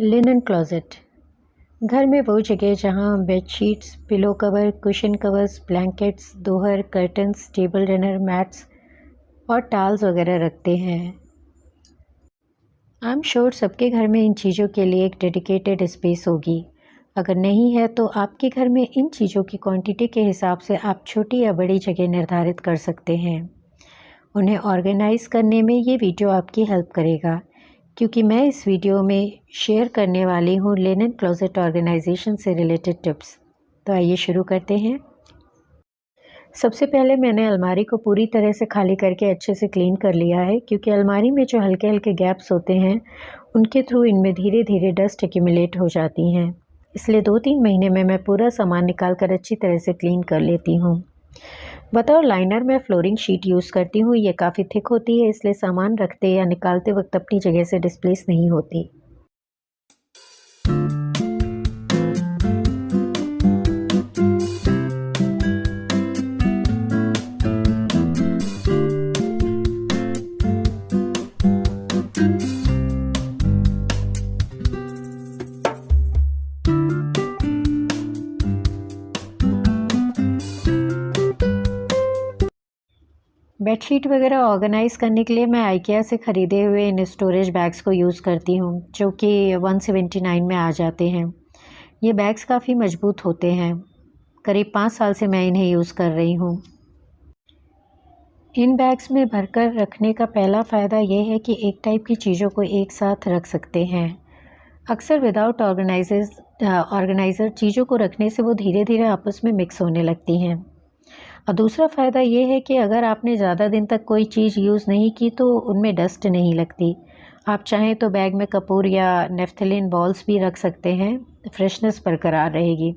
Linen closet घर में वो जगह जहाँ bedsheets, pillow cover, cushion covers, blankets, दोहर, कर्टन्स, टेबल रनर, मैट्स और टॉवल्स वगैरह रखते हैं। आई एम श्योर सबके घर में इन चीज़ों के लिए एक डेडिकेटेड स्पेस होगी। अगर नहीं है तो आपके घर में इन चीज़ों की क्वांटिटी के हिसाब से आप छोटी या बड़ी जगह निर्धारित कर सकते हैं। उन्हें ऑर्गेनाइज़ करने में ये वीडियो आपकी हेल्प करेगा, क्योंकि मैं इस वीडियो में शेयर करने वाली हूँ लिनन क्लोजेट ऑर्गेनाइजेशन से रिलेटेड टिप्स। तो आइए शुरू करते हैं। सबसे पहले मैंने अलमारी को पूरी तरह से खाली करके अच्छे से क्लीन कर लिया है, क्योंकि अलमारी में जो हल्के हल्के गैप्स होते हैं उनके थ्रू इनमें धीरे धीरे डस्ट एक्यूमुलेट हो जाती हैं। इसलिए 2-3 महीने में मैं पूरा सामान निकाल कर अच्छी तरह से क्लीन कर लेती हूँ। बतौर लाइनर मैं फ्लोरिंग शीट यूज़ करती हूँ। ये काफ़ी थिक होती है, इसलिए सामान रखते या निकालते वक्त अपनी जगह से डिस्प्लेस नहीं होती। बेडशीट वगैरह ऑर्गेनाइज़ करने के लिए मैं आइकिया से ख़रीदे हुए इन स्टोरेज बैग्स को यूज़ करती हूँ, जो कि 179 में आ जाते हैं। ये बैग्स काफ़ी मजबूत होते हैं। करीब 5 साल से मैं इन्हें यूज़ कर रही हूँ। इन बैग्स में भरकर रखने का पहला फ़ायदा ये है कि एक टाइप की चीज़ों को एक साथ रख सकते हैं। अक्सर विदाउट ऑर्गेनाइज़र चीज़ों को रखने से वो धीरे धीरे आपस में मिक्स होने लगती हैं। और दूसरा फ़ायदा ये है कि अगर आपने ज़्यादा दिन तक कोई चीज़ यूज़ नहीं की तो उनमें डस्ट नहीं लगती। आप चाहें तो बैग में कपूर या नेफ्थलीन बॉल्स भी रख सकते हैं, फ्रेशनेस बरकरार रहेगी।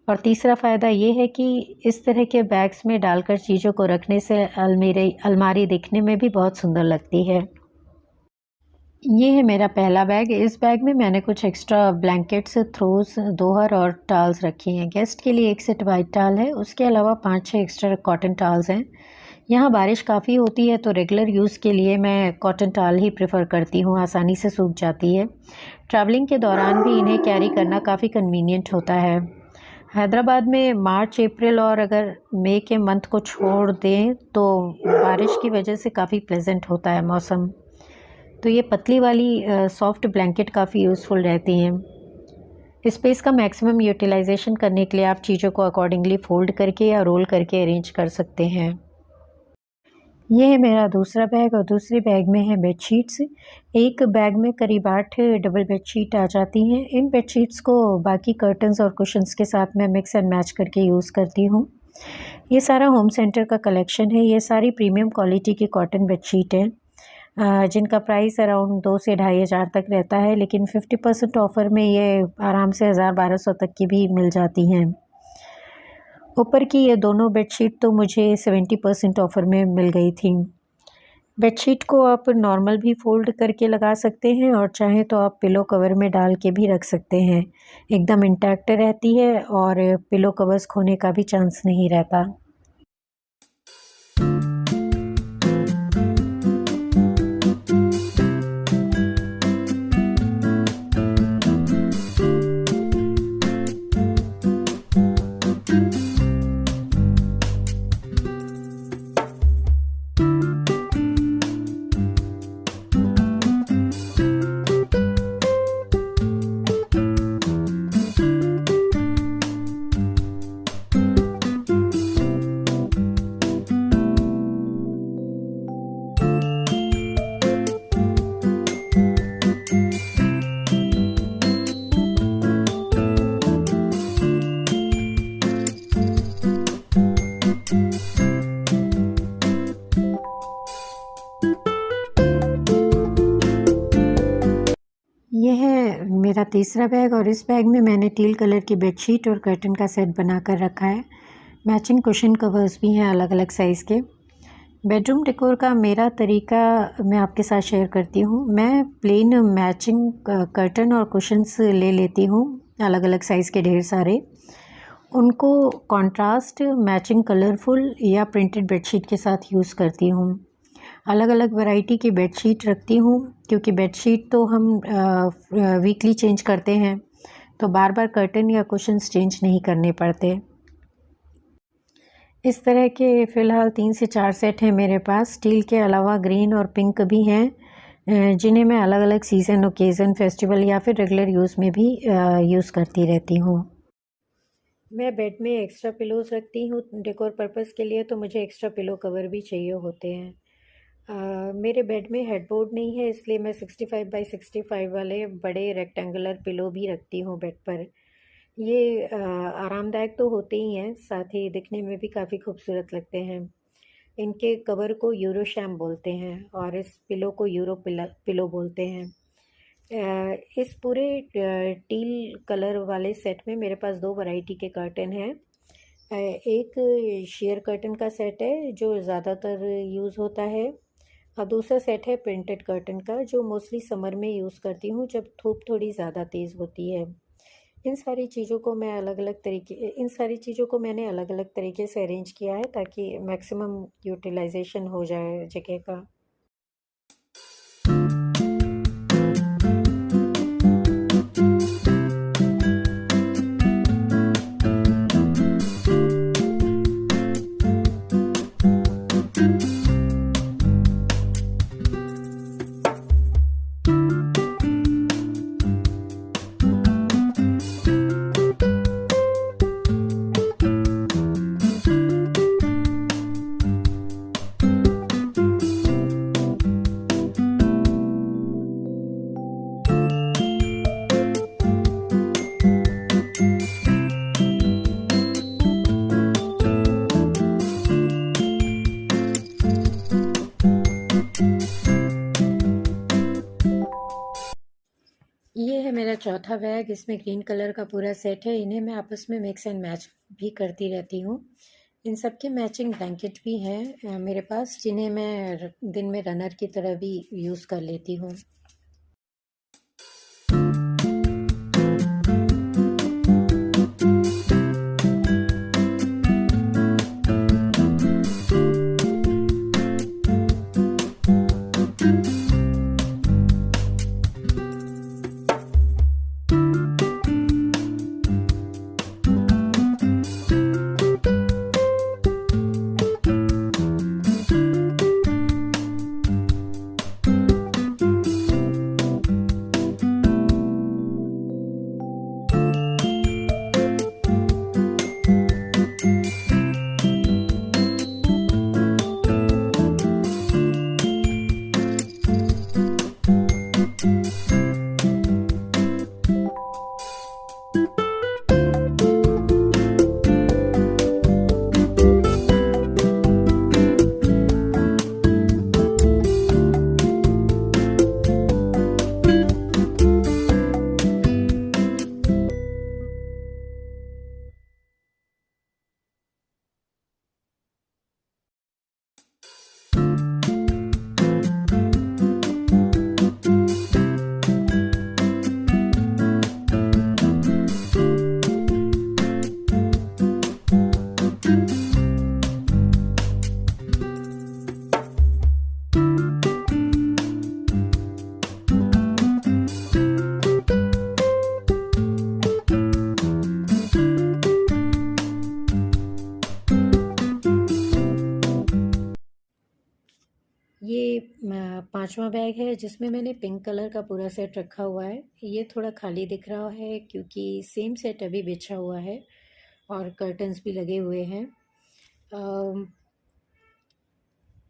और तीसरा फ़ायदा ये है कि इस तरह के बैग्स में डालकर चीज़ों को रखने से अलमारी दिखने में भी बहुत सुंदर लगती है। ये है मेरा पहला बैग। इस बैग में मैंने कुछ एक्स्ट्रा ब्लैंकेट्स, थ्रोस, दोहर और टॉवल्स रखी हैं। गेस्ट के लिए एक सेट वाइट टॉवल है, उसके अलावा 5-6 एक्स्ट्रा कॉटन टॉवल्स हैं। यहाँ बारिश काफ़ी होती है तो रेगुलर यूज़ के लिए मैं कॉटन टॉवल ही प्रेफर करती हूँ, आसानी से सूख जाती है। ट्रैवलिंग के दौरान भी इन्हें कैरी करना काफ़ी कन्वीनियंट होता है। हैदराबाद में मार्च, अप्रैल और अगर मई के मंथ को छोड़ दें तो बारिश की वजह से काफ़ी प्लेजेंट होता है मौसम। तो ये पतली वाली सॉफ्ट ब्लैंकेट काफ़ी यूज़फुल रहती हैं। स्पेस का मैक्सिमम यूटिलाइजेशन करने के लिए आप चीज़ों को अकॉर्डिंगली फ़ोल्ड करके या रोल करके अरेंज कर सकते हैं। ये है मेरा दूसरा बैग और दूसरे बैग में है बेडशीट्स। एक बैग में करीब 8 डबल बेडशीट आ जाती हैं। इन बेडशीट्स को बाकी कर्टन्स और कुशन्स के साथ मैं मिक्स एंड मैच करके यूज़ करती हूँ। ये सारा होम सेंटर का कलेक्शन है। ये सारी प्रीमियम क्वालिटी की कॉटन बेडशीट हैं, जिनका प्राइस अराउंड 2 से 2,500 तक रहता है, लेकिन 50% ऑफ़र में ये आराम से 1,000-1,200 तक की भी मिल जाती हैं। ऊपर की ये दोनों बेडशीट तो मुझे 70% ऑफ़र में मिल गई थी। बेडशीट को आप नॉर्मल भी फ़ोल्ड करके लगा सकते हैं और चाहें तो आप पिलो कवर में डाल के भी रख सकते हैं। एकदम इंटैक्ट रहती है और पिलो कवर्स खोने का भी चांस नहीं रहता। ये है मेरा तीसरा बैग और इस बैग में मैंने टील कलर की बेडशीट और कर्टन का सेट बनाकर रखा है। मैचिंग कुशन कवर्स भी हैं अलग अलग साइज़ के। बेडरूम डेकोर का मेरा तरीका मैं आपके साथ शेयर करती हूँ। मैं प्लेन मैचिंग कर्टन और कुशन्स ले लेती हूँ, अलग अलग साइज़ के ढेर सारे। उनको कॉन्ट्रास्ट मैचिंग कलरफुल या प्रिंटेड बेडशीट के साथ यूज़ करती हूँ। अलग अलग वैरायटी की बेडशीट रखती हूँ, क्योंकि बेडशीट तो हम वीकली चेंज करते हैं, तो बार बार कर्टन या कुशन्स चेंज नहीं करने पड़ते। इस तरह के फ़िलहाल 3 से 4 सेट हैं मेरे पास। स्टील के अलावा ग्रीन और पिंक भी हैं, जिन्हें मैं अलग अलग सीज़न, ओकेज़न, फेस्टिवल या फिर रेगुलर यूज़ में भी यूज़ करती रहती हूँ। मैं बेड में एक्स्ट्रा पिलोज़ रखती हूँ डेकोर पर्पज़ के लिए, तो मुझे एक्स्ट्रा पिलो कवर भी चाहिए होते हैं। मेरे बेड में हेडबोर्ड नहीं है, इसलिए मैं 65 बाई 65 वाले बड़े रेक्टेंगुलर पिलो भी रखती हूँ बेड पर। ये आरामदायक तो होते ही हैं, साथ ही दिखने में भी काफ़ी खूबसूरत लगते हैं। इनके कवर को यूरोशैम बोलते हैं और इस पिलो को पिलो बोलते हैं। इस पूरे टील कलर वाले सेट में मेरे पास 2 वैरायटी के कर्टन हैं। एक शेयर कर्टन का सेट है जो ज़्यादातर यूज़ होता है, और दूसरा सेट है प्रिंटेड कर्टन का, जो मोस्टली समर में यूज़ करती हूँ जब धूप थोड़ी ज़्यादा तेज़ होती है। इन सारी चीज़ों को मैंने अलग अलग तरीके से अरेंज किया है ताकि मैक्सिमम यूटिलाइजेशन हो जाए जगह का। ये है मेरा चौथा बैग, इसमें ग्रीन कलर का पूरा सेट है। इन्हें मैं आपस में मिक्स एंड मैच भी करती रहती हूँ। इन सब के मैचिंग ब्लैंकेट भी हैं मेरे पास, जिन्हें मैं दिन में रनर की तरह भी यूज़ कर लेती हूँ। ये 5वां बैग है, जिसमें मैंने पिंक कलर का पूरा सेट रखा हुआ है। ये थोड़ा खाली दिख रहा है क्योंकि सेम सेट अभी बिछा हुआ है और कर्टन्स भी लगे हुए हैं।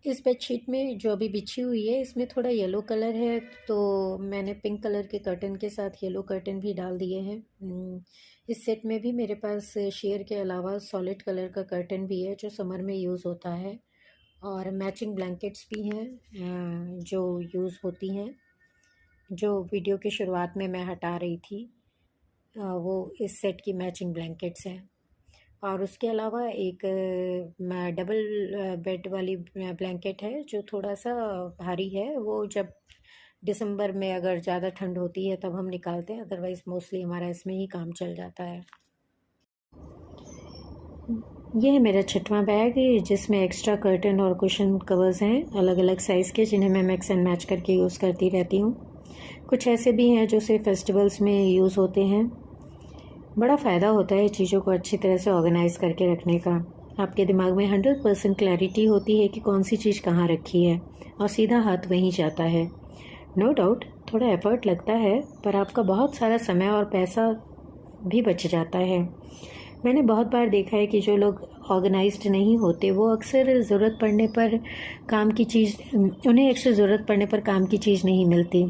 इस बेडशीट में जो अभी बिछी हुई है, इसमें थोड़ा येलो कलर है, तो मैंने पिंक कलर के कर्टन के साथ येलो कर्टन भी डाल दिए हैं। इस सेट में भी मेरे पास शेयर के अलावा सॉलिड कलर का कर्टन भी है, जो समर में यूज़ होता है, और मैचिंग ब्लैंकेट्स भी हैं जो यूज़ होती हैं, जो वीडियो की शुरुआत में मैं हटा रही थी। वो इस सेट की मैचिंग ब्लैंकेट्स हैं। और उसके अलावा एक डबल बेड वाली ब्लैंकेट है, जो थोड़ा सा भारी है। वो जब दिसंबर में अगर ज़्यादा ठंड होती है तब हम निकालते हैं, अदरवाइज़ मोस्टली हमारा इसमें ही काम चल जाता है। ये है मेरा छठवां बैग जिसमें एक्स्ट्रा कर्टन और कुशन कवर्स हैं अलग अलग साइज़ के, जिन्हें मैं मिक्स एंड मैच करके यूज़ करती रहती हूँ। कुछ ऐसे भी हैं जो सिर्फ फेस्टिवल्स में यूज़ होते हैं। बड़ा फ़ायदा होता है चीज़ों को अच्छी तरह से ऑर्गेनाइज़ करके रखने का। आपके दिमाग में 100% क्लैरिटी होती है कि कौन सी चीज़ कहाँ रखी है और सीधा हाथ वहीं जाता है। नो डाउट थोड़ा एफ़र्ट लगता है, पर आपका बहुत सारा समय और पैसा भी बच जाता है। मैंने बहुत बार देखा है कि जो लोग ऑर्गेनाइज्ड नहीं होते वो अक्सर ज़रूरत पड़ने पर काम की चीज़ उन्हें अक्सर ज़रूरत पड़ने पर काम की चीज़ नहीं मिलती।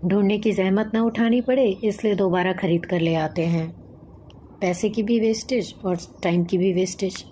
ढूंढने की ज़हमत ना उठानी पड़े इसलिए दोबारा ख़रीद कर ले आते हैं। पैसे की भी वेस्टेज और टाइम की भी वेस्टेज।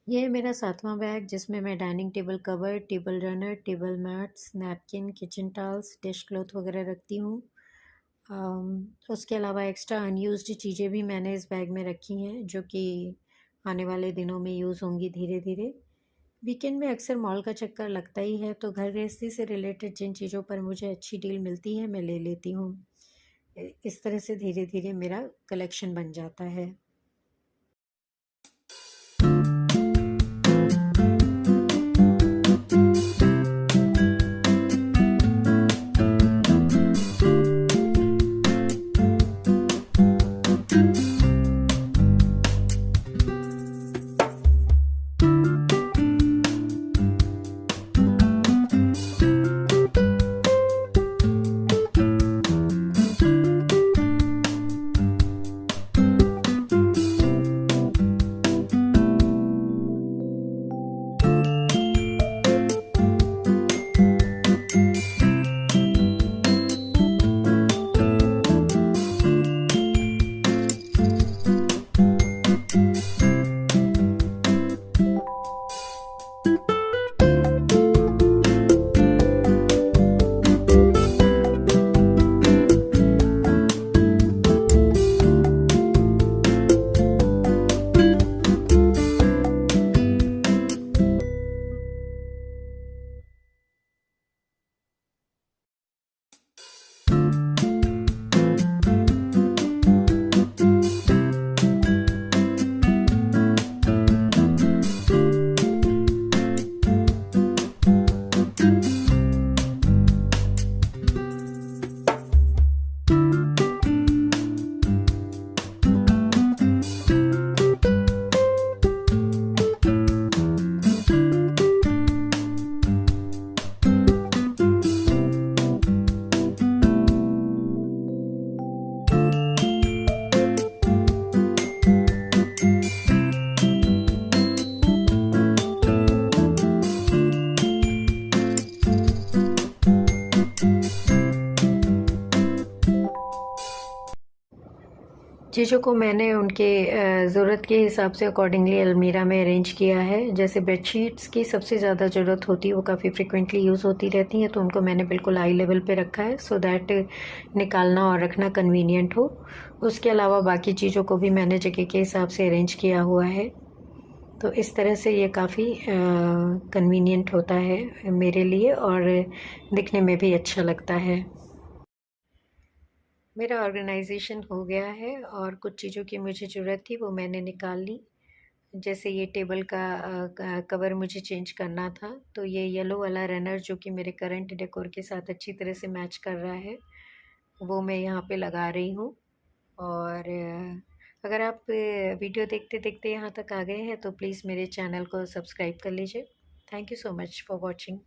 ये है मेरा सातवां बैग जिसमें मैं dining table cover, table runner, table mats, napkin, kitchen towels, dish cloth वगैरह रखती हूँ। उसके अलावा एक्स्ट्रा अनयूज्ड चीज़ें भी मैंने इस बैग में रखी हैं जो कि आने वाले दिनों में यूज़ होंगी धीरे धीरे। वीकेंड में अक्सर मॉल का चक्कर लगता ही है, तो घर गृहस्थी से रिलेटेड जिन चीज़ों पर मुझे अच्छी डील मिलती है मैं ले लेती हूँ। इस तरह से धीरे धीरे मेरा कलेक्शन बन जाता है। चीज़ों को मैंने उनके ज़रूरत के हिसाब से अकॉर्डिंगली अलमीरा में अरेंज किया है। जैसे बेडशीट्स की सबसे ज़्यादा ज़रूरत होती है, वो काफ़ी फ्रिक्वेंटली यूज़ होती रहती हैं, तो उनको मैंने बिल्कुल आई लेवल पे रखा है सो दैट निकालना और रखना कन्वीनियंट हो। उसके अलावा बाकी चीज़ों को भी मैंने जगह के हिसाब से अरेंज किया हुआ है, तो इस तरह से ये काफ़ी कन्वीनियंट होता है मेरे लिए और दिखने में भी अच्छा लगता है। मेरा ऑर्गेनाइजेशन हो गया है और कुछ चीज़ों की मुझे ज़रूरत थी वो मैंने निकाल ली। जैसे ये टेबल का कवर मुझे चेंज करना था, तो ये येलो वाला रनर जो कि मेरे करंट डेकोर के साथ अच्छी तरह से मैच कर रहा है, वो मैं यहाँ पे लगा रही हूँ। और अगर आप वीडियो देखते देखते यहाँ तक आ गए हैं तो प्लीज़ मेरे चैनल को सब्सक्राइब कर लीजिए। Thank you so much for watching.